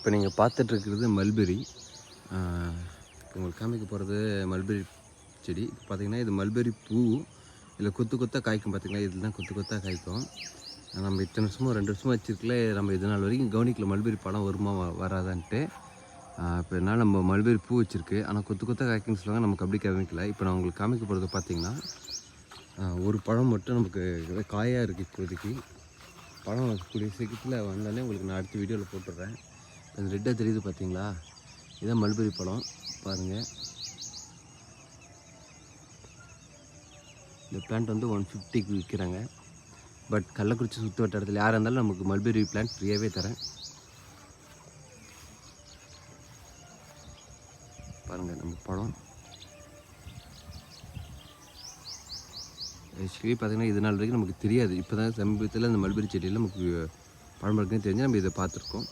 இப்போ நீங்கள் பார்த்துட்ருக்கிறது மல்பெரி. உங்களுக்கு காமிக்க போகிறது மல்பெரி செடி. இப்போ பார்த்தீங்கன்னா இது மல்பெரி பூ. இதில் கொத்து கொத்தாக காய்க்கும். பார்த்தீங்களா, இதில் தான் கொத்து கொத்தாக காய்க்கும். நம்ம இத்தனை வருஷமோ 2 வருஷமாக வச்சுருக்கல, நம்ம இது நாள் வரைக்கும் கவனிக்கல மல்பெரி பழம் வருமா வராதான்ட்டு. இப்போ என்னால் நம்ம மல்பெரி பூ வச்சுருக்கு, ஆனால் கொத்து கொத்தாக காய்க்குன்னு சொல்லுவாங்க. நமக்கு அப்படி கவனிக்கல. இப்போ நான் உங்களுக்கு காமிக்க போகிறது பார்த்தீங்கன்னா ஒரு பழம் மட்டும் நமக்கு காயாக இருக்குது இப்போதைக்கு. பழம் கூடிய சீக்கிரத்தில் வந்தாலே உங்களுக்கு நான் அடுத்த வீடியோவில் போட்டுடுறேன். அது ரெட்டாக தெரியுது பார்த்தீங்களா, இதுதான் மல்பெரி பழம். பாருங்கள், இந்த பிளான்ட் வந்து 150க்கு விற்கிறாங்க. பட் கள்ளக்குறிச்சி சுற்று வட்டாரத்தில் யாராக இருந்தாலும் நமக்கு மல்பெரி பிளான்ட் ஃப்ரீயாகவே தரேன். பாருங்கள் நம்ம பழம். ஆக்சுவலி பார்த்திங்கன்னா இது நாள் வரைக்கும் நமக்கு தெரியாது. இப்போ தான் சமீபத்தில் இந்த மல்பெரி செடியில் நமக்கு பழம் இருக்குன்னு தெரிஞ்சு நம்ம இதை பார்த்துருக்கோம்.